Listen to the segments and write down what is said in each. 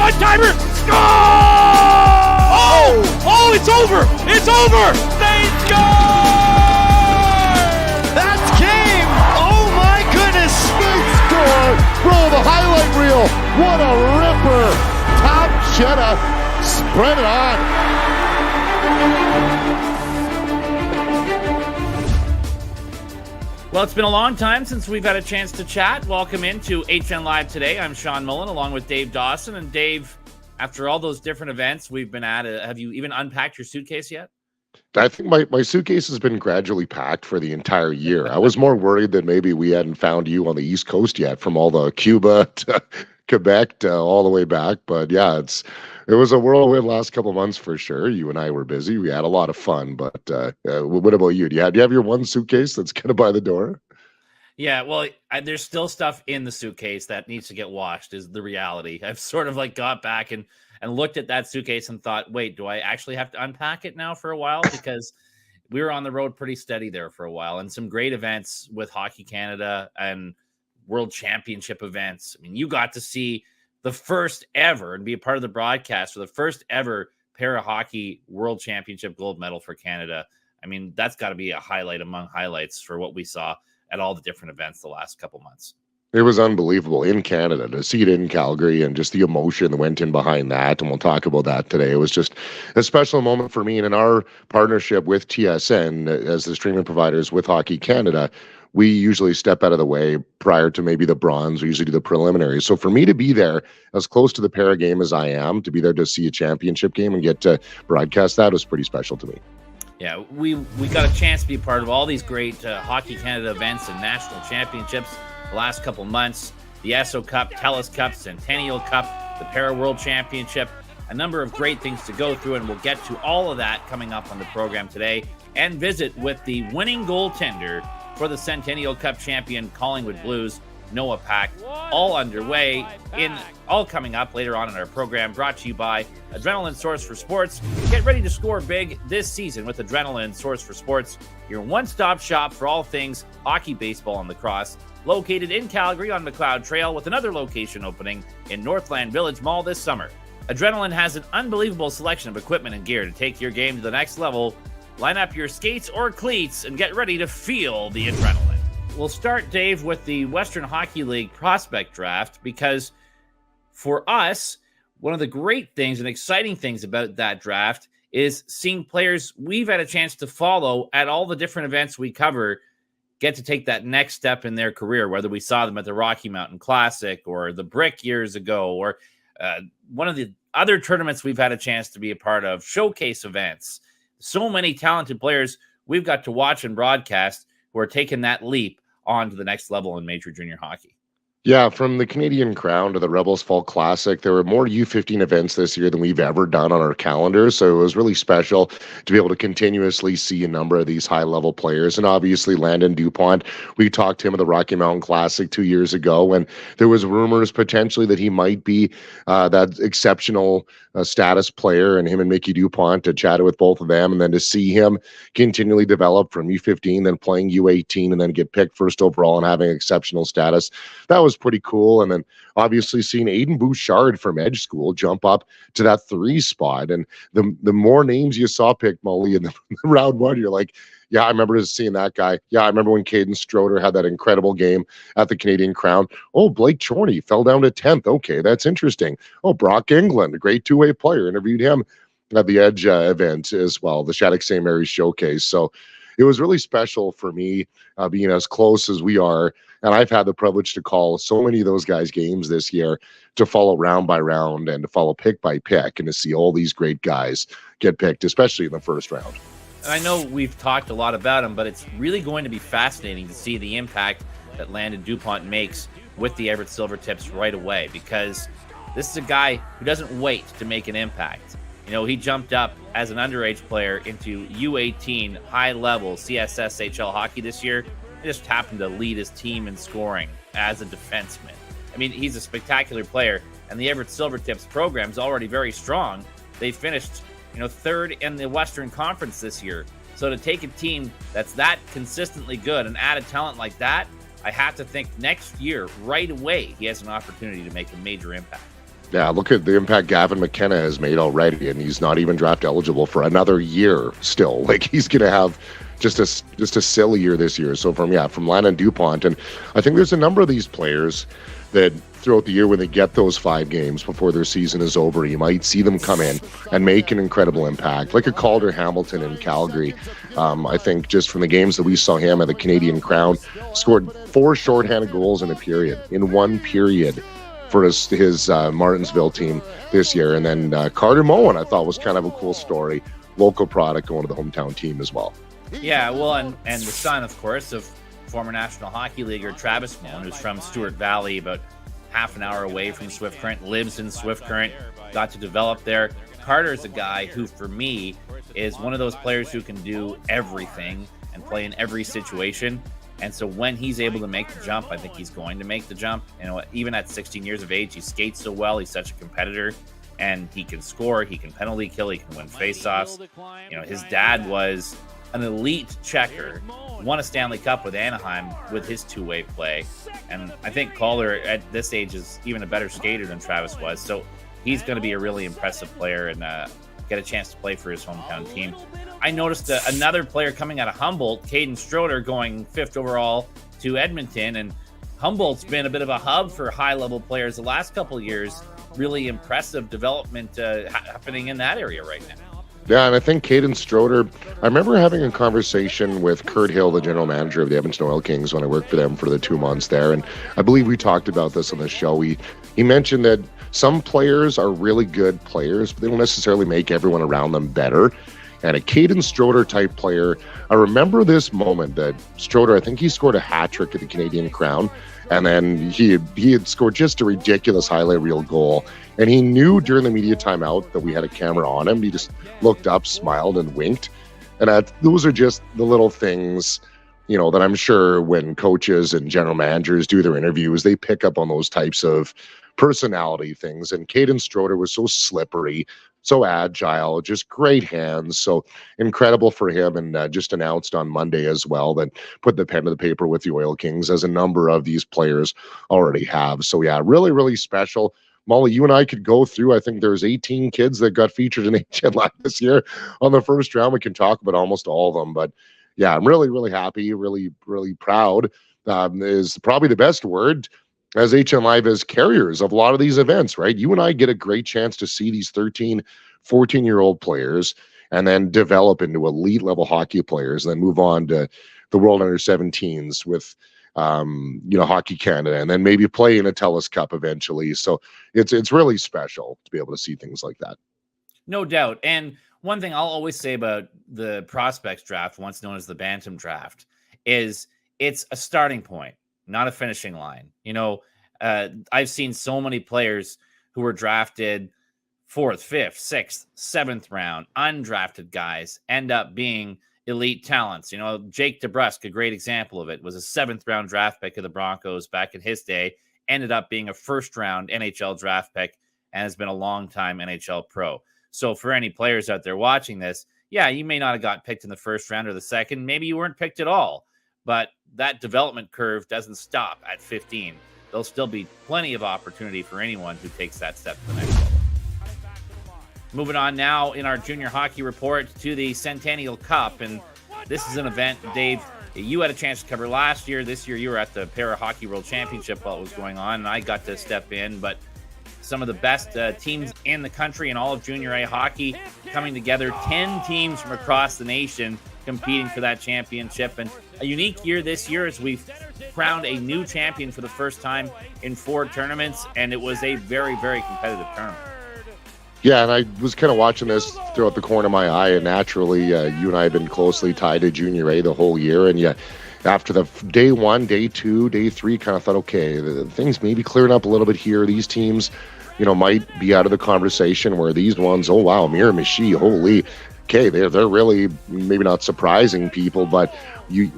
one-timer. Score! Oh, it's over. It's over. They score! That's game. Oh, my goodness. Big score. Roll the highlight reel. What a ripper. Top Cheddar. Spread it on. Well, it's been a long time since we've had a chance to chat. Welcome into HNLive Today. I'm Sean Mullen along with Dave Dawson. And Dave, after all those different events we've been at, have you even unpacked your suitcase yet? I think my suitcase has been gradually packed for the entire year. I was more worried that maybe we hadn't found you on the East Coast yet, from all the Cuba to Quebec to all the way back. But yeah, it was a whirlwind last couple of months for sure. You and I were busy. We had a lot of fun. But what about you? Do you have your one suitcase that's kind of by the door? Yeah, well, there's still stuff in the suitcase that needs to get washed is the reality. I've sort of got back and looked at that suitcase and thought, wait, do I actually have to unpack it now for a while? Because we were on the road pretty steady there for a while, and some great events with Hockey Canada and World Championship events. I mean, you got to see the first ever and be a part of the broadcast for the first ever para hockey World Championship gold medal for Canada. I mean, that's got to be a highlight among highlights for what we saw at all the different events the last couple months. It was unbelievable in Canada to see it in Calgary, and just the emotion that went in behind that. And we'll talk about that today. It was just a special moment for me. And in our partnership with TSN as the streaming providers with Hockey Canada, we usually step out of the way prior to maybe the bronze. We usually do the preliminaries. So for me to be there as close to the para game as I am, to be there to see a championship game and get to broadcast that was pretty special to me. Yeah, we got a chance to be part of all these great Hockey Canada events and national championships the last couple months. The Esso Cup, Telus Cup, Centennial Cup, the Para World Championship, a number of great things to go through, and we'll get to all of that coming up on the program today and visit with the winning goaltender for the Centennial Cup champion Collingwood Blues, Noah Pak, all underway, all coming up later on in our program, brought to you by Adrenaline Source for Sports. Get ready to score big this season with Adrenaline Source for Sports, your one-stop shop for all things hockey, baseball, and lacrosse. Located in Calgary on McLeod Trail, with another location opening in Northland Village Mall this summer. Adrenaline has an unbelievable selection of equipment and gear to take your game to the next level. Line up your skates or cleats and get ready to feel the adrenaline. We'll start, Dave, with the Western Hockey League prospect draft, because for us, one of the great things and exciting things about that draft is seeing players we've had a chance to follow at all the different events we cover get to take that next step in their career, whether we saw them at the Rocky Mountain Classic or the Brick years ago, or one of the other tournaments we've had a chance to be a part of, showcase events. So many talented players we've got to watch and broadcast who are taking that leap on to the next level in major junior hockey. Yeah, from the Canadian Crown to the Rebels Fall Classic, there were more U15 events this year than we've ever done on our calendar. So it was really special to be able to continuously see a number of these high-level players. And obviously, Landon DuPont, we talked to him at the Rocky Mountain Classic 2 years ago, and there was rumors potentially that he might be that exceptional status player, and him and Mickey DuPont to chat with both of them, and then to see him continually develop from U15, then playing U18, and then get picked first overall and having exceptional status. That was pretty cool. And then obviously seeing Aiden Bouchard from Edge School jump up to that 3 spot. And the more names you saw picked, Molly, in the round one, you're like, yeah, I remember seeing that guy. Yeah, I remember when Caden Stroder had that incredible game at the Canadian Crown. Oh, Blake Chorney fell down to 10th. Okay, that's interesting. Oh, Brock England, a great two-way player. Interviewed him at the Edge event as well, the Shattuck St. Mary's Showcase. So it was really special for me being as close as we are. And I've had the privilege to call so many of those guys' games this year, to follow round by round and to follow pick by pick, and to see all these great guys get picked, especially in the first round. And I know we've talked a lot about him, but it's really going to be fascinating to see the impact that Landon DuPont makes with the Everett Silvertips right away, because this is a guy who doesn't wait to make an impact. You know, he jumped up as an underage player into U18 high-level CSSHL hockey this year. He just happened to lead his team in scoring as a defenseman. I mean, he's a spectacular player, and the Everett Silvertips program is already very strong. They finished, third in the Western Conference this year. So to take a team that's that consistently good and add a talent like that, I have to think next year, right away, he has an opportunity to make a major impact. Yeah, look at the impact Gavin McKenna has made already, and he's not even draft eligible for another year still. Like, he's going to have just a silly year this year. So from Landon DuPont, and I think there's a number of these players that throughout the year when they get those 5 games before their season is over, you might see them come in and make an incredible impact, like a Calder Hamilton in Calgary. I think just from the games that we saw him at the Canadian Crown, scored 4 shorthanded goals in one period for his Martinsville team this year. And then Carter Moen, I thought, was kind of a cool story. Local product going to the hometown team as well. Yeah, well, and the son, of course, of former National Hockey Leaguer Travis Moen, who's from Stewart Valley, about half an hour away from Swift Current, lives in Swift Current, got to develop there. Carter's a guy who, for me, is one of those players who can do everything and play in every situation. And so when he's able to make the jump, I think he's going to make the jump. You know, even at 16 years of age, he skates so well. He's such a competitor, and he can score. He can penalty kill. He can win faceoffs. You know, his dad was an elite checker, won a Stanley Cup with Anaheim with his two-way play. And I think Calder at this age is even a better skater than Travis was. So he's going to be a really impressive player and get a chance to play for his hometown team. I noticed another player coming out of Humboldt, Caden Stroder, going 5th overall to Edmonton. And Humboldt's been a bit of a hub for high-level players the last couple of years. Really impressive development happening in that area right now. Yeah, and I think Caden Stroder, I remember having a conversation with Kurt Hill, the general manager of the Edmonton Oil Kings, when I worked for them for the 2 months there. And I believe we talked about this on the show. He mentioned that some players are really good players, but they don't necessarily make everyone around them better. And a Caden Stroder type player, I remember this moment that Stroder, I think he scored a hat trick at the Canadian Crown. And then he had scored just a ridiculous highlight reel goal. And he knew during the media timeout that we had a camera on him. He just looked up, smiled, and winked. And those are just the little things, you know, that I'm sure when coaches and general managers do their interviews, they pick up on those types of personality things. And Caden Stroder was so slippery, so agile, just great hands. So incredible for him. And just announced on Monday as well that put the pen to the paper with the Oil Kings, as a number of these players already have. So yeah, really, really special. Molly, you and I could go through, I think there's 18 kids that got featured in HNLive this year on the first round. We can talk about almost all of them. But yeah, I'm really, really happy, really, really proud is probably the best word, as HNLive is carriers of a lot of these events, right? You and I get a great chance to see these 13, 14-year-old players and then develop into elite level hockey players and then move on to the World Under-17s with Hockey Canada, and then maybe play in a Telus Cup eventually. So it's really special to be able to see things like that. No doubt. And one thing I'll always say about the prospects draft, once known as the Bantam draft, is it's a starting point, not a finishing line. You know, I've seen so many players who were drafted 4th, 5th, 6th, 7th round, undrafted guys end up being elite talents. You know, Jake DeBrusk, a great example of it, was a 7th round draft pick of the Broncos back in his day, ended up being a 1st round NHL draft pick and has been a long time NHL pro. So for any players out there watching this, yeah, you may not have got picked in the 1st round or the 2nd. Maybe you weren't picked at all, but that development curve doesn't stop at 15. There'll still be plenty of opportunity for anyone who takes that step to the next level. Moving on now in our junior hockey report to the Centennial Cup. And this is an event, Dave, you had a chance to cover last year. This year you were at the Para Hockey World Championship while it was going on, and I got to step in. But some of the best teams in the country and all of junior A hockey coming together, 10 teams from across the nation competing for that championship. And a unique year this year as we've crowned a new champion for the first time in 4 tournaments, and it was a very, very competitive tournament. Yeah, and I was kind of watching this throughout the corner of my eye, and naturally, you and I have been closely tied to Junior A the whole year, and after the day 1, day 2, day 3, kind of thought, okay, things maybe clearing up a little bit here. These teams, might be out of the conversation, where these ones, oh wow, Miramichi, holy, okay, they're really maybe not surprising people, but you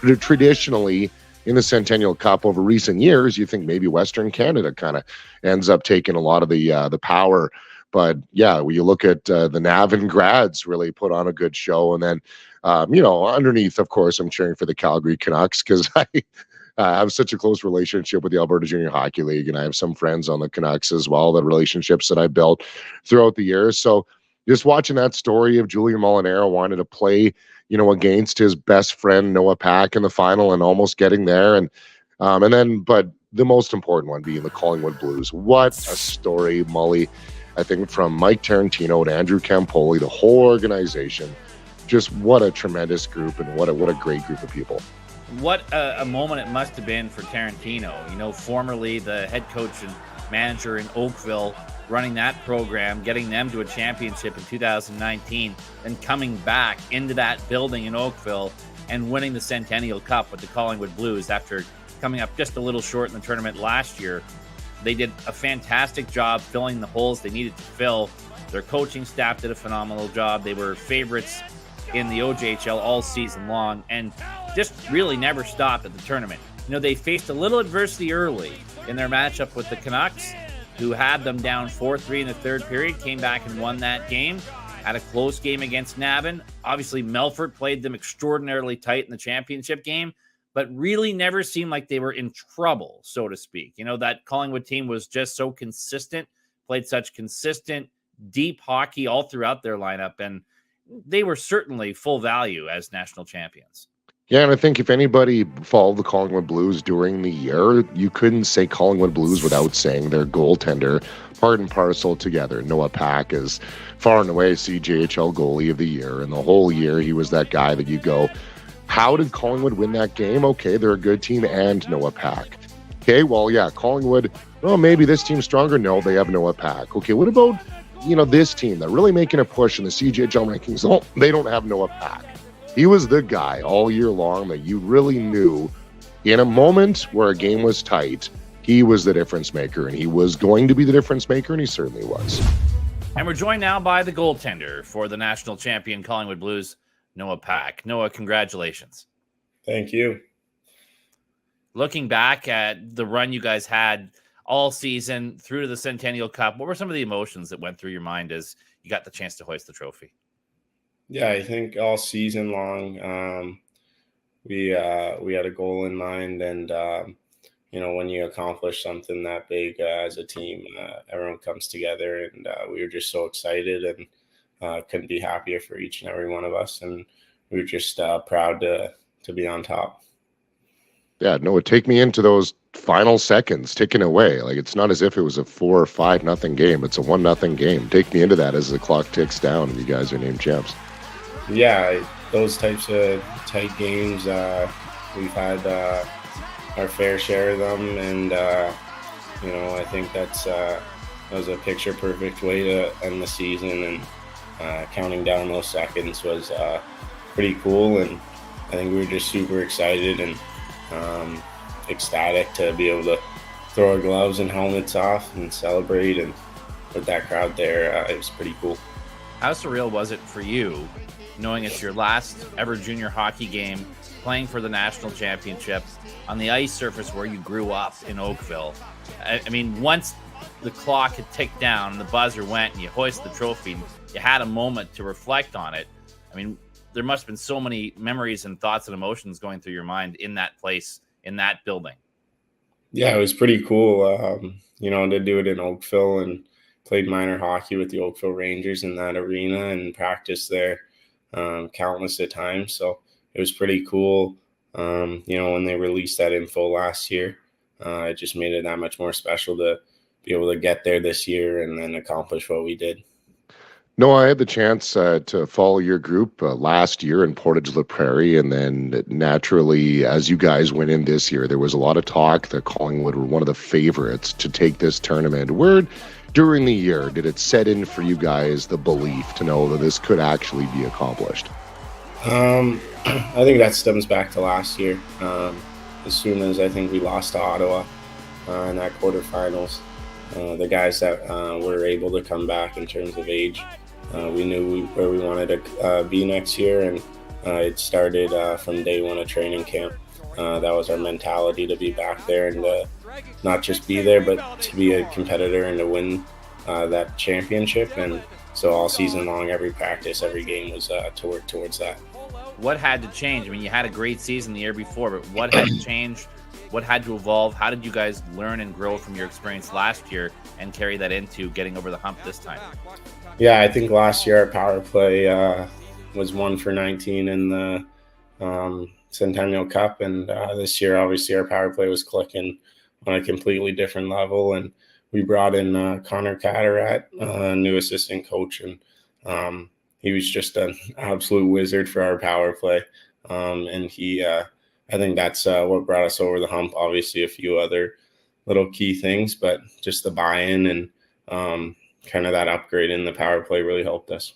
traditionally in the Centennial Cup over recent years, you think maybe Western Canada kind of ends up taking a lot of the power. But yeah, when you look at the Navan grads really put on a good show. And then, underneath, of course, I'm cheering for the Calgary Canucks because I have such a close relationship with the Alberta Junior Hockey League, and I have some friends on the Canucks as well, the relationships that I built throughout the years. So just watching that story of Julian Molinaro wanting to play, against his best friend Noah Pak in the final and almost getting there. But the most important one being the Collingwood Blues. What a story, Mully. I think from Mike Tarantino to Andrew Campoli, the whole organization, just what a tremendous group and what a great group of people. What a moment it must have been for Tarantino, formerly the head coach and manager in Oakville, running that program, getting them to a championship in 2019, and coming back into that building in Oakville and winning the Centennial Cup with the Collingwood Blues after coming up just a little short in the tournament last year. They did a fantastic job filling the holes they needed to fill. Their coaching staff did a phenomenal job. They were favorites in the OJHL all season long and just really never stopped at the tournament. They faced a little adversity early in their matchup with the Canucks, who had them down 4-3 in the third period, came back and won that game, had a close game against Navan. Obviously, Melfort played them extraordinarily tight in the championship game, but really never seemed like they were in trouble, so to speak. That Collingwood team was just so consistent, played such consistent, deep hockey all throughout their lineup, and they were certainly full value as national champions. Yeah, and I think if anybody followed the Collingwood Blues during the year, you couldn't say Collingwood Blues without saying their goaltender, part and parcel together. Noah Pak is far and away CJHL goalie of the year, and the whole year he was that guy that you go, how did Collingwood win that game? Okay, they're a good team and Noah Pak. Okay, well, yeah, Collingwood, maybe this team's stronger. No, they have Noah Pak. Okay, what about, this team? They're really making a push in the CJHL rankings. Oh, they don't have Noah Pak. He was the guy all year long that you really knew in a moment where a game was tight, he was the difference maker, and he was going to be the difference maker, and he certainly was. And we're joined now by the goaltender for the national champion Collingwood Blues, Noah Pak. Noah, congratulations. Thank you. Looking back at the run you guys had all season through to the Centennial Cup, what were some of the emotions that went through your mind as you got the chance to hoist the trophy? Yeah, I think all season long, we had a goal in mind, and when you accomplish something that big as a team, everyone comes together, and we were just so excited and couldn't be happier for each and every one of us, and we were just proud to be on top. Yeah, Noah, take me into those final seconds ticking away. Like, it's not as if it was a 4 or 5-0 game; it's a 1-0 game. Take me into that as the clock ticks down and you guys are named champs. Yeah, those types of tight games, we've had our fair share of them, and I think that was a picture-perfect way to end the season, and counting down those seconds was pretty cool, and I think we were just super excited and ecstatic to be able to throw our gloves and helmets off and celebrate, and with that crowd there, it was pretty cool. How surreal was it for you, knowing it's your last ever junior hockey game, playing for the national championship on the ice surface where you grew up in Oakville? I mean, once the clock had ticked down and the buzzer went and you hoisted the trophy, you had a moment to reflect on it. I mean, there must have been so many memories and thoughts and emotions going through your mind in that place, in that building. Yeah, it was pretty cool, to do it in Oakville, and played minor hockey with the Oakville Rangers in that arena and practiced there countless of times. So it was pretty cool. When they released that info last year, it just made it that much more special to be able to get there this year and then accomplish what we did. No, I had the chance to follow your group last year in Portage La Prairie, and then naturally, as you guys went in this year, there was a lot of talk that Collingwood were one of the favorites to take this tournament. Where during the year did it set in for you guys the belief to know that this could actually be accomplished? I think that stems back to last year. As soon as I think we lost to Ottawa in that quarterfinals, the guys that were able to come back in terms of age, we knew where we wanted to be next year, and it started from day one of training camp. That was our mentality, to be back there and not just be there, but to be a competitor and to win that championship. And so all season long, every practice, every game was to work towards that. What had to change? I mean, you had a great season the year before, but what had to change What had to evolve? How did you guys learn and grow from your experience last year and carry that into getting over the hump this time? Yeah, I think last year our power play was 1 for 19 in the Centennial Cup, and this year obviously our power play was clicking on a completely different level, and we brought in Connor Catterat, new assistant coach, and he was just an absolute wizard for our power play, and I think that's what brought us over the hump. Obviously a few other little key things, but just the buy-in and kind of that upgrade in the power play really helped us.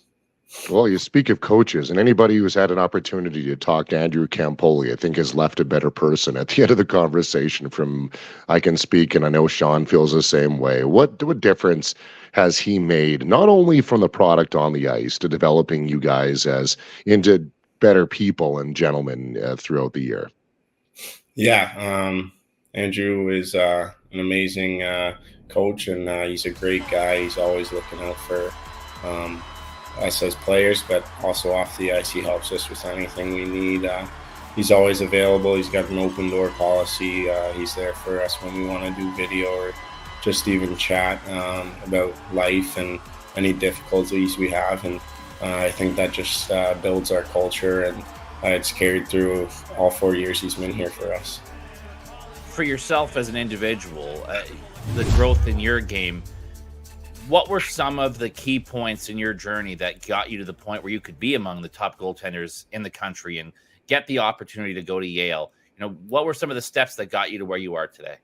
Well, you speak of coaches, and anybody who's had an opportunity to talk to Andrew Campoli, I think, has left a better person at the end of the conversation. From I can speak, and I know Sean feels the same way. What difference has he made, not only from the product on the ice to developing you guys as into better people and gentlemen throughout the year? Yeah, Andrew is an amazing coach, and he's a great guy. He's always looking out for us as players, but also off the ice, he helps us with anything we need. He's always available. He's got an open door policy. He's there for us when we want to do video or just even chat about life and any difficulties we have. And I think that just builds our culture, and it's carried through all 4 years he's been here for us. For yourself as an individual, the growth in your game, what were some of the key points in your journey that got you to the point where you could be among the top goaltenders in the country and get the opportunity to go to Yale? What were some of the steps that got you to where you are today?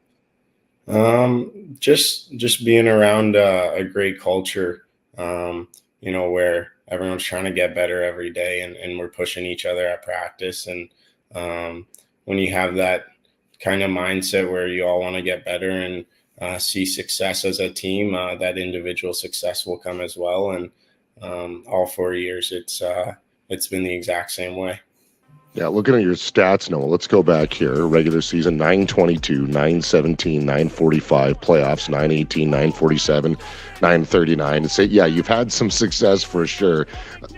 Just being around a great culture, where everyone's trying to get better every day, and we're pushing each other at practice. And when you have that kind of mindset where you all want to get better and see success as a team, that individual success will come as well. And all 4 years, it's been the exact same way. Yeah, looking at your stats, Noah, let's go back here. Regular season, 922, 917, 945. Playoffs, 918, 947, 939. Say, yeah, you've had some success for sure.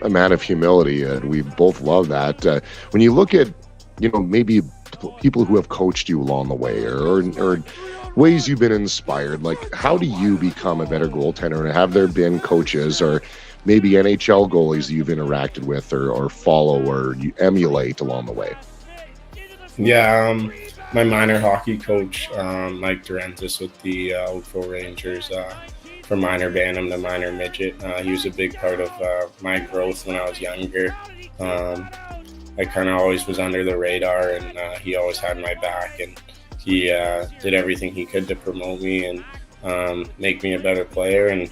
A man of humility, and we both love that. When you look at, maybe people who have coached you along the way, or ways you've been inspired, like how do you become a better goaltender? And have there been coaches or maybe NHL goalies you've interacted with or follow or you emulate along the way? Yeah, my minor hockey coach, Mike Durantis with the Oakville Rangers, from minor Bantam to minor midget. He was a big part of my growth when I was younger. I kind of always was under the radar, and he always had my back, and he did everything he could to promote me and make me a better player. And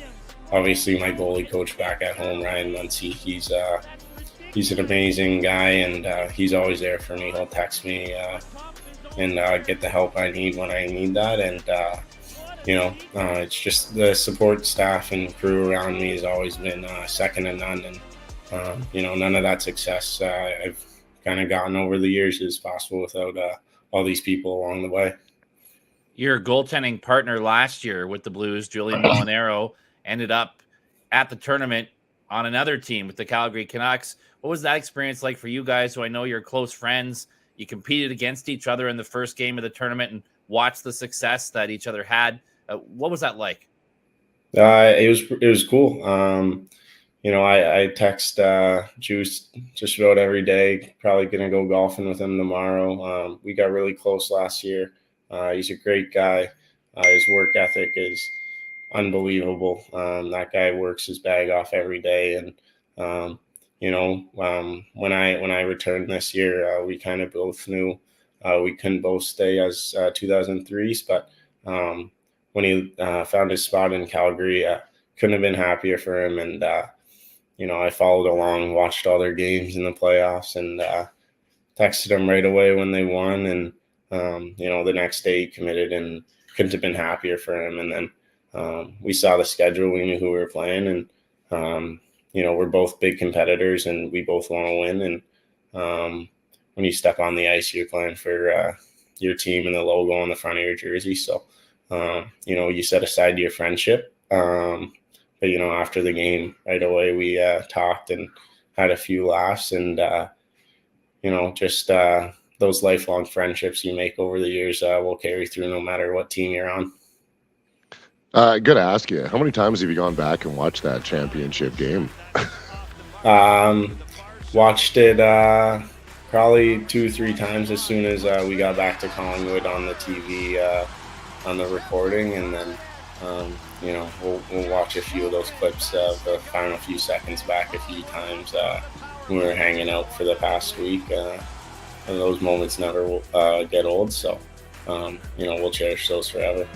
obviously my goalie coach back at home, Ryan Muncie, he's an amazing guy, and he's always there for me. He'll text me and get the help I need when I need that. And, it's just the support staff and crew around me has always been second to none. And, none of that success I've kind of gotten over the years is possible without all these people along the way. Your goaltending partner last year with the Blues, Julian Molinaro, ended up at the tournament on another team with the Calgary Canucks. What was that experience like for you guys, who I know you're close friends? You competed against each other in the first game of the tournament and watched the success that each other had. What was that like? It was cool. I text Juice just about every day, probably going to go golfing with him tomorrow. We got really close last year. He's a great guy. His work ethic is unbelievable. That guy works his bag off every day. And, when I returned this year, we kind of both knew we couldn't both stay as 2003s, but when he found his spot in Calgary, couldn't have been happier for him. And, I followed along, watched all their games in the playoffs, and texted him right away when they won. And, the next day he committed, and couldn't have been happier for him. And then we saw the schedule, we knew who we were playing, and, we're both big competitors and we both want to win. And when you step on the ice, you're playing for your team and the logo on the front of your jersey. So, you set aside your friendship. But, after the game, right away, we talked and had a few laughs, and, just the those lifelong friendships you make over the years will carry through no matter what team you're on. Got to ask you, how many times have you gone back and watched that championship game? Watched it probably 2-3 times as soon as we got back to Collingwood on the TV, on the recording, and then we'll watch a few of those clips of the final few seconds back a few times when we were hanging out for the past week. And those moments never get old, so we'll cherish those forever.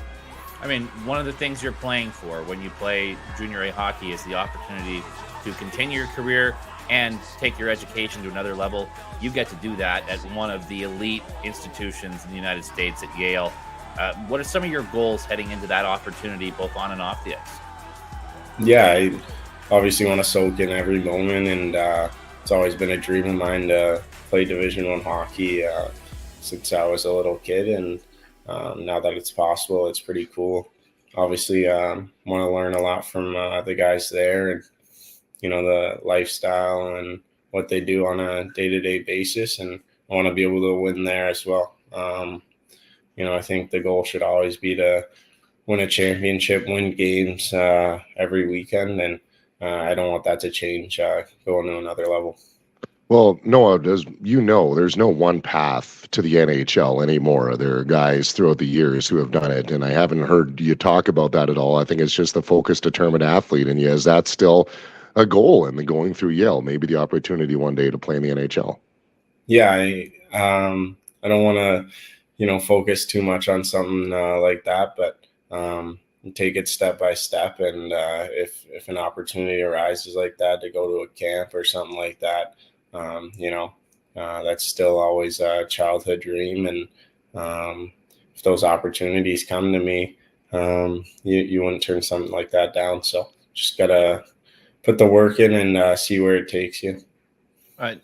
I mean, one of the things you're playing for when you play junior A hockey is the opportunity to continue your career and take your education to another level. You get to do that at one of the elite institutions in the United States at Yale. What are some of your goals heading into that opportunity, both on and off the ice? Yeah, I obviously want to soak in every moment, and it's always been a dream of mine to play Division I hockey since I was a little kid, and now that it's possible, it's pretty cool. Obviously, want to learn a lot from the guys there, and the lifestyle and what they do on a day-to-day basis, and I want to be able to win there as well. I think the goal should always be to win a championship, win games every weekend, and I don't want that to change going to another level. Well, Noah, there's no one path to the NHL anymore. There are guys throughout the years who have done it, and I haven't heard you talk about that at all. I think it's just the focused, determined athlete, and is that still a goal in the going through Yale? Maybe the opportunity one day to play in the NHL. Yeah, I don't want to, focus too much on something like that, but take it step by step. And if an opportunity arises like that to go to a camp or something like that, that's still always a childhood dream. And if those opportunities come to me, you wouldn't turn something like that down. So just gotta put the work in and see where it takes you.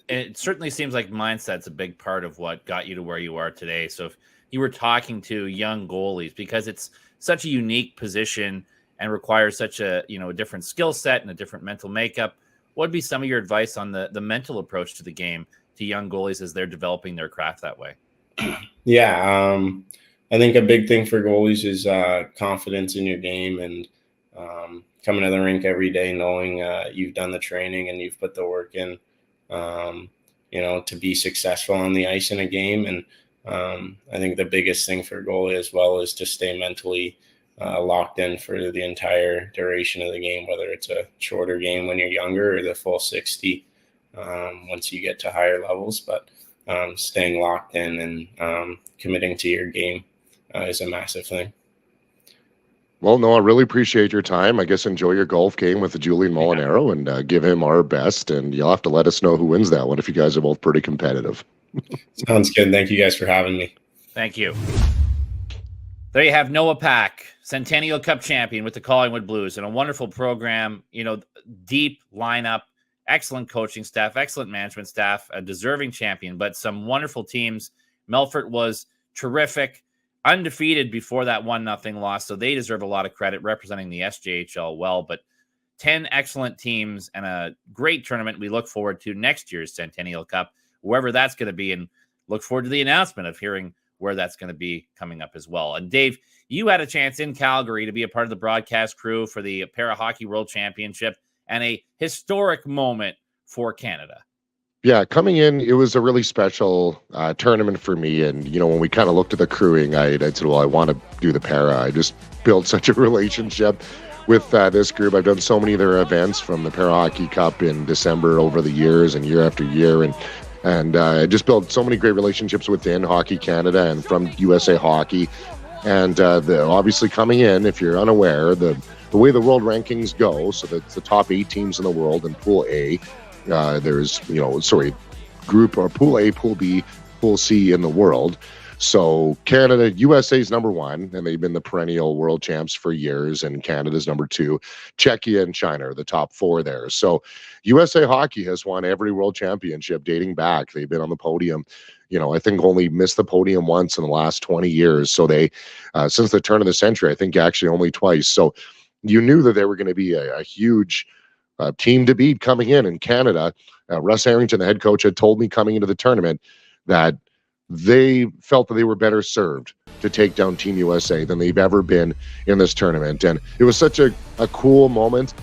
It certainly seems like mindset's a big part of what got you to where you are today. So if you were talking to young goalies, because it's such a unique position and requires such a different skill set and a different mental makeup, what would be some of your advice on the mental approach to the game to young goalies as they're developing their craft that way? Yeah, I think a big thing for goalies is confidence in your game, and coming to the rink every day knowing you've done the training and you've put the work in, to be successful on the ice in a game. And I think the biggest thing for a goalie as well is to stay mentally locked in for the entire duration of the game, whether it's a shorter game when you're younger or the full 60 once you get to higher levels. But staying locked in and committing to your game is a massive thing. Well, no, I really appreciate your time. I guess enjoy your golf game with the Julian Molinaro and give him our best. And you'll have to let us know who wins that one if you guys are both pretty competitive. Sounds good. Thank you guys for having me. Thank you. There you have Noah Pak, Centennial Cup champion with the Collingwood Blues, and a wonderful program, deep lineup, excellent coaching staff, excellent management staff, a deserving champion, but some wonderful teams. Melfort was terrific, undefeated before that 1-0 loss, so they deserve a lot of credit representing the SJHL well, but 10 excellent teams and a great tournament we look forward to next year's Centennial Cup, wherever that's going to be, and look forward to the announcement of hearing where that's going to be coming up as well. And Dave, you had a chance in Calgary to be a part of the broadcast crew for the Para Hockey World Championship and a historic moment for Canada. Yeah, coming in, it was a really special tournament for me. And, when we kind of looked at the crewing, I said, well, I want to do the Para. I just built such a relationship with this group. I've done so many of their events, from the Para Hockey Cup in December over the years and year after year. And I just built so many great relationships within Hockey Canada and from USA Hockey. And obviously coming in, if you're unaware, the way the world rankings go, so that's the top 8 teams in the world in Pool A. There's, Group or Pool A, Pool B, Pool C in the world. So Canada, USA's number 1, and they've been the perennial world champs for years, and Canada's number 2. Czechia and China are the top 4 there. So USA Hockey has won every world championship dating back. They've been on the podium, I think only missed the podium once in the last 20 years. So they, since the turn of the century, I think actually only twice. So you knew that they were going to be a huge team to beat coming in Canada. Russ Harrington, the head coach, had told me coming into the tournament that they felt that they were better served to take down Team USA than they've ever been in this tournament. And it was such a cool moment.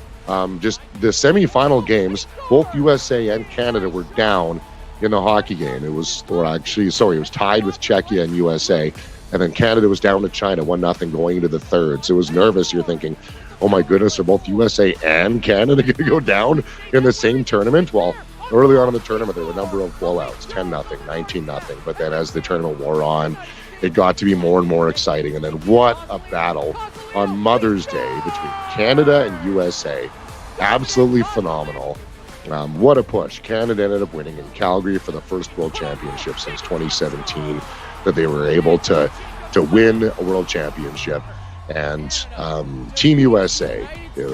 Just the semifinal games, both USA and Canada were down in the hockey game. It was tied with Czechia and USA. And then Canada was down to China 1-0 going into the third. So it was nervous. You're thinking, oh my goodness, are both USA and Canada going to go down in the same tournament? Well, early on in the tournament, there were a number of blowouts, 10-0, 19-0. But then as the tournament wore on, it got to be more and more exciting. And then what a battle on Mother's Day between Canada and USA. Absolutely phenomenal. What a push. Canada ended up winning in Calgary for the first World Championship since 2017, that they were able to win a World Championship. And Team USA, it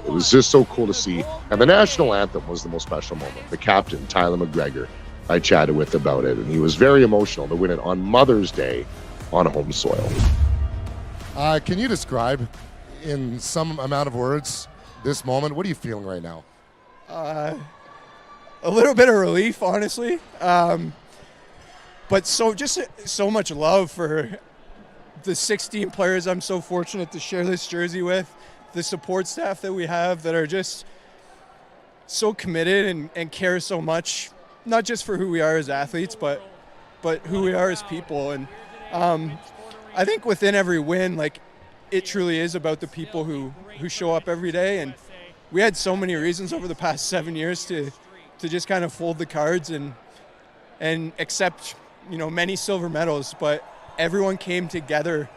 was just so cool to see. And the national anthem was the most special moment. The captain, Tyler McGregor, I chatted with about it, and he was very emotional to win it on Mother's Day on home soil. Can you describe in some amount of words this moment? What are you feeling right now? A little bit of relief, honestly. But so much love for the 16 players I'm so fortunate to share this jersey with, the support staff that we have that are just so committed and care so much, not just for who we are as athletes, but who we are as people. And I think within every win, like, it truly is about the people who show up every day. And we had so many reasons over the past 7 years to just kind of fold the cards and accept, many silver medals, but everyone came together.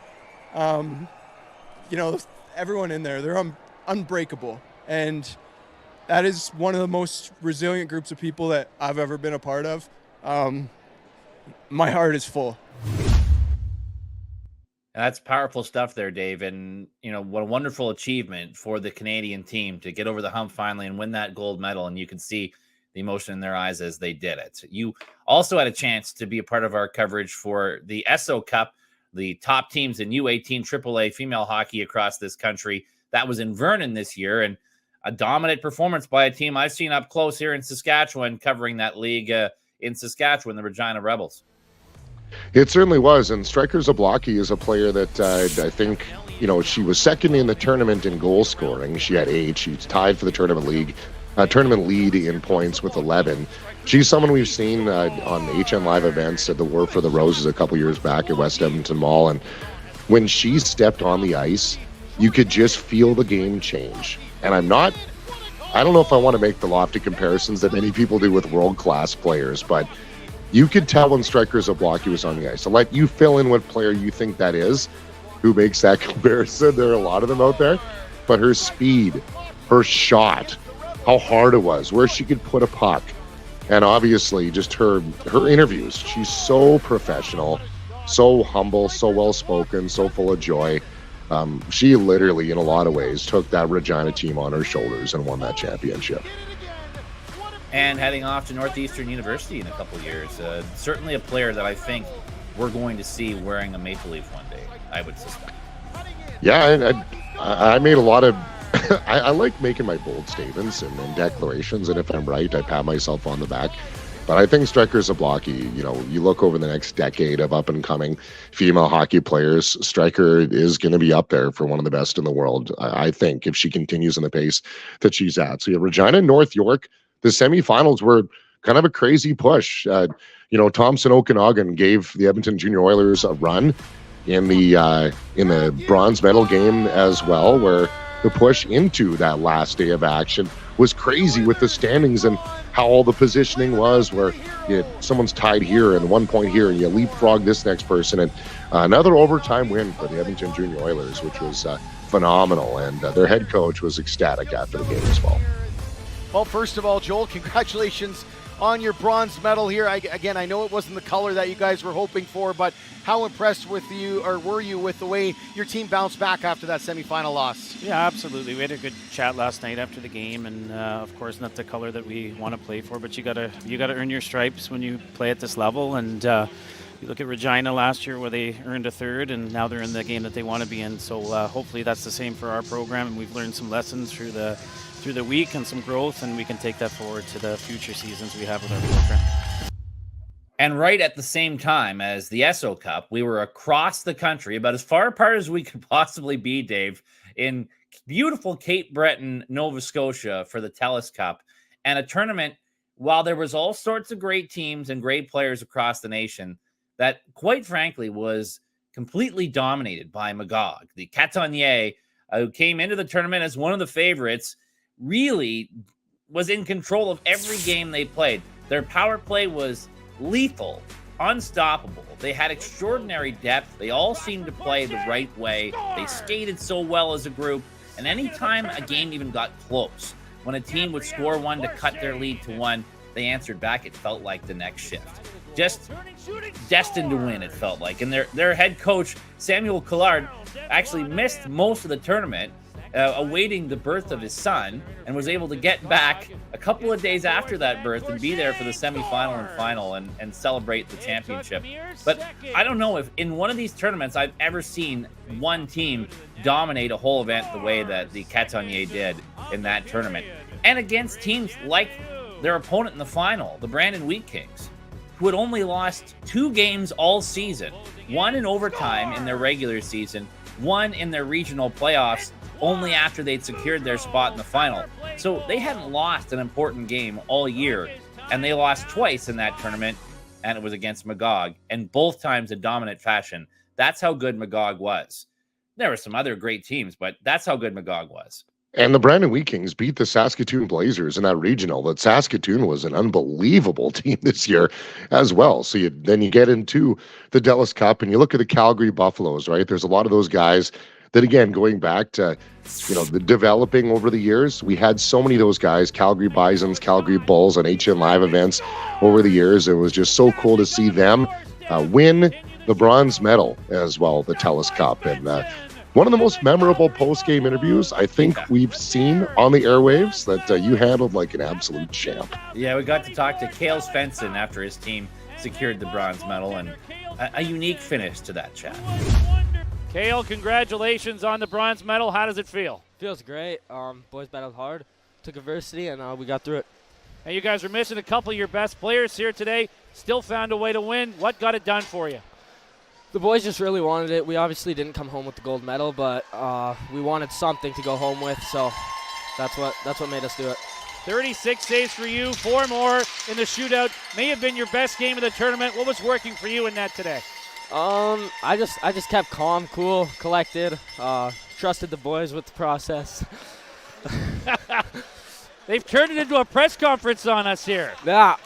Everyone in there, they're unbreakable. And that is one of the most resilient groups of people that I've ever been a part of. My heart is full. That's powerful stuff there, Dave. And, what a wonderful achievement for the Canadian team to get over the hump finally and win that gold medal. And you can see the emotion in their eyes as they did it. You also had a chance to be a part of our coverage for the Esso Cup, the top teams in U18 AAA female hockey across this country. That was in Vernon this year, and a dominant performance by a team I've seen up close here in Saskatchewan, covering that league in Saskatchewan, the Regina Rebels. It certainly was, and Striker Zablocki is a player that I think, she was second in the tournament in goal scoring. She had 8. She's tied for the tournament lead in points with 11. She's someone we've seen on HNLive events at the War for the Roses a couple years back at West Edmonton Mall, and when she stepped on the ice, you could just feel the game change. And I don't know if I want to make the lofty comparisons that many people do with world-class players, but you could tell when Striker Zablocki was on the ice. I'll let you fill in what player you think that is, who makes that comparison. There are a lot of them out there. But her speed, her shot, how hard it was, where she could put a puck, and obviously just her interviews. She's so professional, so humble, so well-spoken, so full of joy. She literally, in a lot of ways, took that Regina team on her shoulders and won that championship. And heading off to Northeastern University in a couple of years. Certainly a player that I think we're going to see wearing a maple leaf one day, I would suspect. Yeah, and I made a lot of... I like making my bold statements and declarations, and if I'm right, I pat myself on the back. But I think Striker Zablocki, you look over the next decade of up-and-coming female hockey players, Striker is going to be up there for one of the best in the world, I think, if she continues in the pace that she's at. So you have Regina and North York. The semifinals were kind of a crazy push. Thompson Okanagan gave the Edmonton Junior Oilers a run in the bronze medal game as well, where the push into that last day of action was crazy with the standings and how all the positioning was, where someone's tied here and 1 point here, and you leapfrog this next person. And another overtime win for the Edmonton Junior Oilers, which was phenomenal. And their head coach was ecstatic after the game as well. Well, first of all, Joel, congratulations on your bronze medal here. I know it wasn't the color that you guys were hoping for, but how impressed were you with the way your team bounced back after that semifinal loss? Yeah, absolutely. We had a good chat last night after the game, and of course, not the color that we want to play for, but you gotta earn your stripes when you play at this level. And you look at Regina last year, where they earned a third, and now they're in the game that they want to be in. So hopefully, that's the same for our program, and we've learned some lessons through the week and some growth, and we can take that forward to the future seasons we have with our program. And right at the same time as the Esso Cup, we were across the country, about as far apart as we could possibly be, Dave, in beautiful Cape Breton, Nova Scotia for the Telus Cup, and a tournament, while there was all sorts of great teams and great players across the nation, that quite frankly was completely dominated by Magog. The Catonnier, who came into the tournament as one of the favorites, really was in control of every game they played. Their power play was lethal, unstoppable. They had extraordinary depth. They all seemed to play the right way. They skated so well as a group. And anytime a game even got close, when a team would score one to cut their lead to 1, they answered back. It felt like the next shift. Just destined to win, it felt like. And their head coach, Samuel Collard, actually missed most of the tournament, awaiting the birth of his son, and was able to get back a couple of days after that birth and be there for the semifinal and final and celebrate the championship. But I don't know if in one of these tournaments I've ever seen one team dominate a whole event the way that the Catonnier did in that tournament. And against teams like their opponent in the final, the Brandon Wheat Kings, who had only lost 2 games all season, one in overtime in their regular season, one in their regional playoffs, only after they'd secured their spot in the final. So they hadn't lost an important game all year, and they lost twice in that tournament, and it was against Magog, and both times in dominant fashion. That's how good Magog was. There were some other great teams, but that's how good Magog was. And the Brandon Wheat Kings beat the Saskatoon Blazers in that regional. That Saskatoon was an unbelievable team this year as well. So then you get into the Telus Cup and you look at the Calgary Buffaloes, right? There's a lot of those guys that, again, going back to, the developing over the years, we had so many of those guys, Calgary Bisons, Calgary Bulls on HNLive events over the years. It was just so cool to see them win the bronze medal as well, the Telus Cup. And one of the most memorable post-game interviews I think we've seen on the airwaves that you handled like an absolute champ. Yeah, we got to talk to Cale Svensson after his team secured the bronze medal, and a unique finish to that chat. Cale, congratulations on the bronze medal. How does it feel? Feels great. Boys battled hard, took adversity, and we got through it. And you guys are missing a couple of your best players here today. Still found a way to win. What got it done for you? The boys just really wanted it. We obviously didn't come home with the gold medal, but we wanted something to go home with, so that's what made us do it. 36 saves for you, 4 more in the shootout. May have been your best game of the tournament. What was working for you in that today? I just kept calm, cool, collected, trusted the boys with the process. They've turned it into a press conference on us here. Yeah.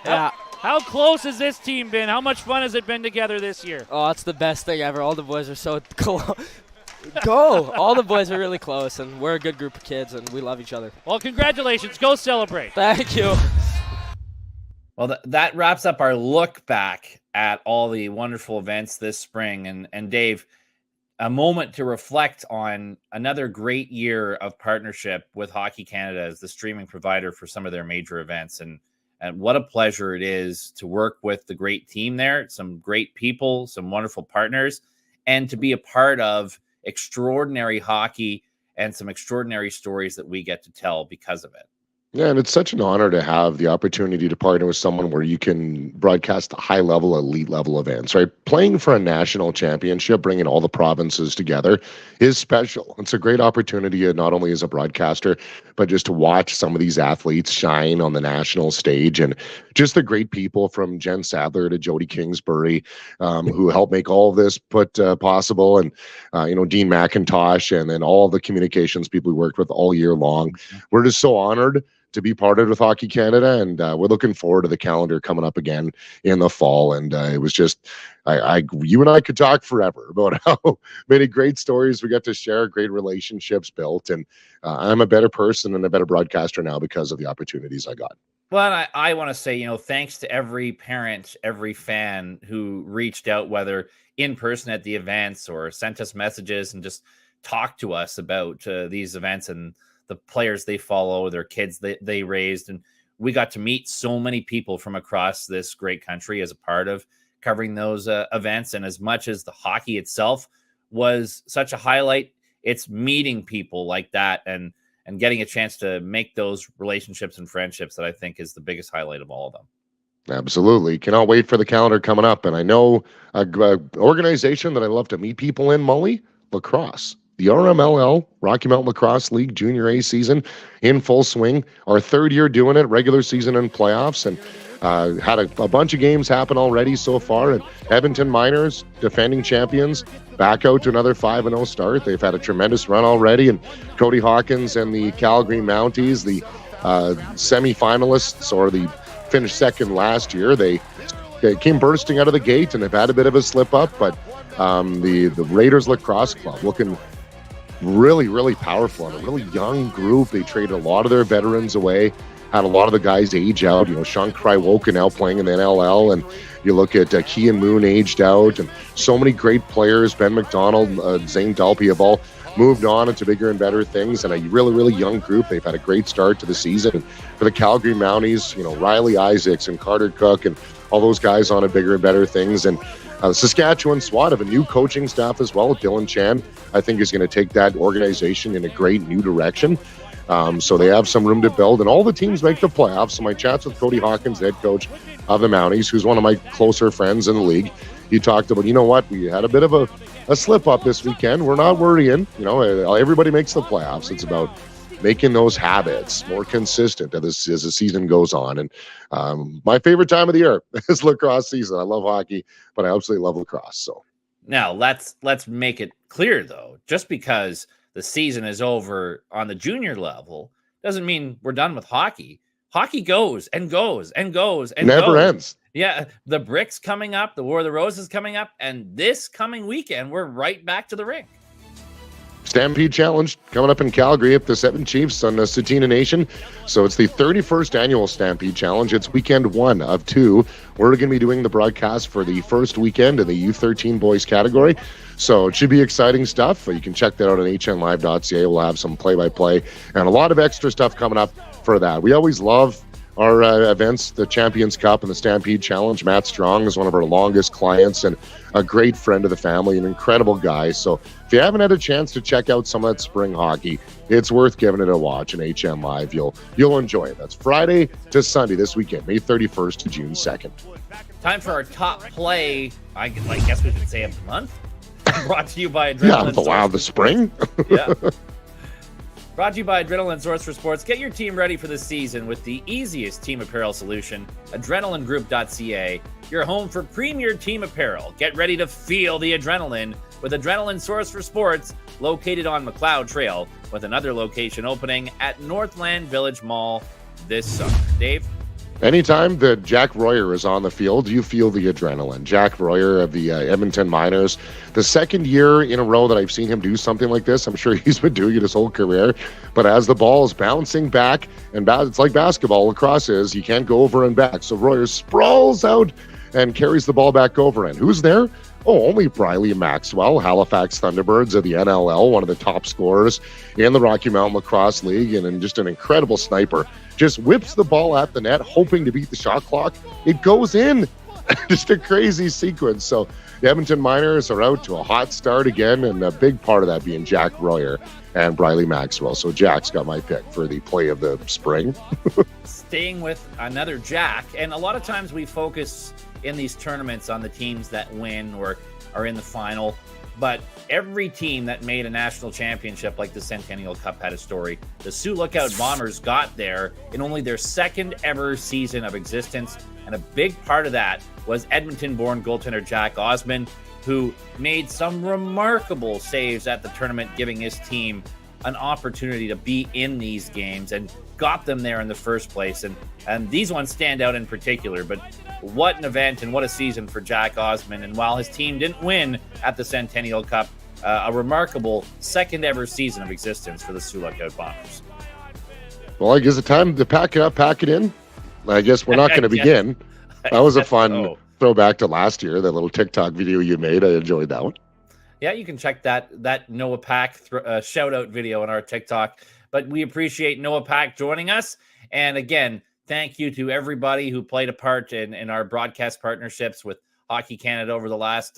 How close has this team been? How much fun has it been together this year? Oh, it's the best thing ever. All the boys are so close. All the boys are really close, and we're a good group of kids, and we love each other. Well, congratulations. Go celebrate. Thank you. Well, that wraps up our look back at all the wonderful events this spring. And Dave, a moment to reflect on another great year of partnership with Hockey Canada as the streaming provider for some of their major events. And what a pleasure it is to work with the great team there, some great people, some wonderful partners, and to be a part of extraordinary hockey and some extraordinary stories that we get to tell because of it. Yeah, and it's such an honor to have the opportunity to partner with someone where you can broadcast the high-level, elite-level events, right? Playing for a national championship, bringing all the provinces together is special. It's a great opportunity not only as a broadcaster, but just to watch some of these athletes shine on the national stage, and just the great people from Jen Sadler to Jody Kingsbury who helped make all of this possible, and Dean McIntosh, and then all the communications people we worked with all year long. We're just so honored to be partnered with Hockey Canada, and we're looking forward to the calendar coming up again in the fall. And it was just, you and I could talk forever about how many great stories we got to share, great relationships built, and I'm a better person and a better broadcaster now because of the opportunities I got. Well, I want to say, thanks to every parent, every fan who reached out, whether in person at the events or sent us messages and just talked to us about these events and the players they follow, their kids they raised. And we got to meet so many people from across this great country as a part of covering those events. And as much as the hockey itself was such a highlight, it's meeting people like that and getting a chance to make those relationships and friendships that I think is the biggest highlight of all of them. Absolutely. Cannot wait for the calendar coming up. And I know a organization that I love to meet people in, Molly, lacrosse. The RMLL, Rocky Mountain Lacrosse League Junior A season in full swing. Our third year doing it, regular season and playoffs. And had a bunch of games happen already so far. And Edmonton Miners, defending champions, back out to another 5-0 start. They've had a tremendous run already. And Cody Hawkins and the Calgary Mounties, the semifinalists, or the finished second last year. They came bursting out of the gate and have had a bit of a slip up, but the Raiders Lacrosse Club looking really, really powerful and a really young group. They traded a lot of their veterans away, had a lot of the guys age out. Sean Krywoka now playing in the NLL, and you look at Kean Moon aged out, and so many great players. Ben McDonald, Zane Dalpy have all moved on into bigger and better things, and a really, really young group. They've had a great start to the season. And for the Calgary Mounties, Riley Isaacs and Carter Cook and all those guys on to bigger and better things. And the Saskatchewan SWAT have a new coaching staff as well. Dylan Chan, I think, is going to take that organization in a great new direction. So they have some room to build, and all the teams make the playoffs. So my chats with Cody Hawkins, the head coach of the Mounties, who's one of my closer friends in the league, he talked about, we had a bit of a slip up this weekend. We're not worrying. Everybody makes the playoffs. It's about making those habits more consistent as the season goes on. And my favorite time of the year is lacrosse season. I love hockey, but I absolutely love lacrosse. So now let's make it clear, though, just because the season is over on the junior level doesn't mean we're done with hockey. Hockey goes and goes and goes and never ends. Yeah, the Bricks coming up, the War of the Roses coming up, and this coming weekend, we're right back to the rink. Stampede Challenge coming up in Calgary at the Seven Chiefs on the Satina Nation. So it's the 31st annual Stampede Challenge. It's weekend 1 of 2. We're going to be doing the broadcast for the first weekend in the U13 boys category. So it should be exciting stuff. You can check that out on HNLive.ca. We'll have some play-by-play and a lot of extra stuff coming up for that. We always love our events, the Champions Cup and the Stampede Challenge. Matt Strong is one of our longest clients and a great friend of the family, an incredible guy. So if you haven't had a chance to check out some of that spring hockey, it's worth giving it a watch on HN Live. You'll enjoy it. That's Friday to Sunday this weekend, May 31st to June 2nd. Time for our top play, I guess we could say, of the month. Brought to you by Adrenaline. The spring. Yeah. Brought to you by Adrenaline Source for Sports. Get your team ready for the season with the easiest team apparel solution, adrenalinegroup.ca, your home for premier team apparel. Get ready to feel the adrenaline with Adrenaline Source for Sports, located on McLeod Trail, with another location opening at Northland Village Mall this summer. Dave? Anytime that Jack Royer is on the field, you feel the adrenaline. Jack Royer of the Edmonton Miners, the second year in a row that I've seen him do something like this. I'm sure he's been doing it his whole career. But as the ball is bouncing back, and it's like basketball, lacrosse is, you can't go over and back. So Royer sprawls out and carries the ball back over. And who's there? Oh, only Briley Maxwell, Halifax Thunderbirds of the NLL, one of the top scorers in the Rocky Mountain Lacrosse League, and just an incredible sniper. Just whips the ball at the net, hoping to beat the shot clock. It goes in. Just a crazy sequence. So the Edmonton Miners are out to a hot start again, and a big part of that being Jack Royer and Briley Maxwell. So Jack's got my pick for the play of the spring. Staying with another Jack, and a lot of times we focus in these tournaments on the teams that win or are in the final, but every team that made a national championship like the Centennial Cup had a story. The Sioux Lookout Bombers got there in only their second ever season of existence, and a big part of that was Edmonton-born goaltender Jack Osmond, who made some remarkable saves at the tournament, giving his team an opportunity to be in these games and got them there in the first place. And these ones stand out in particular, but what an event and what a season for Jack Osmond. And while his team didn't win at the Centennial Cup, a remarkable second ever season of existence for the Sioux Lookout Bombers. Well, I guess it's time to pack it up, pack it in. I guess we're not going to begin. That was a fun throwback to last year, that little TikTok video you made. I enjoyed that one. Yeah, you can check that Noah Pak shout-out video on our TikTok. But we appreciate Noah Pak joining us. And again, thank you to everybody who played a part in our broadcast partnerships with Hockey Canada over the last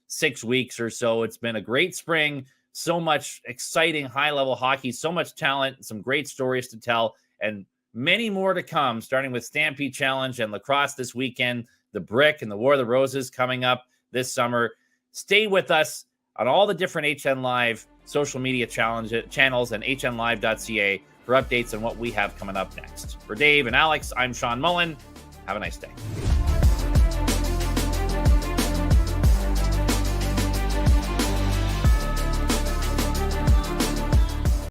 6 weeks or so. It's been a great spring. So much exciting high-level hockey, so much talent, some great stories to tell, and Many more to come, starting with Stampede Challenge and lacrosse this weekend, the Brick and the War of the Roses coming up this summer. Stay with us on all the different HN Live social media channels and hnlive.ca for updates on what we have coming up next. For Dave and Alex, I'm Sean Mullen. Have a nice day.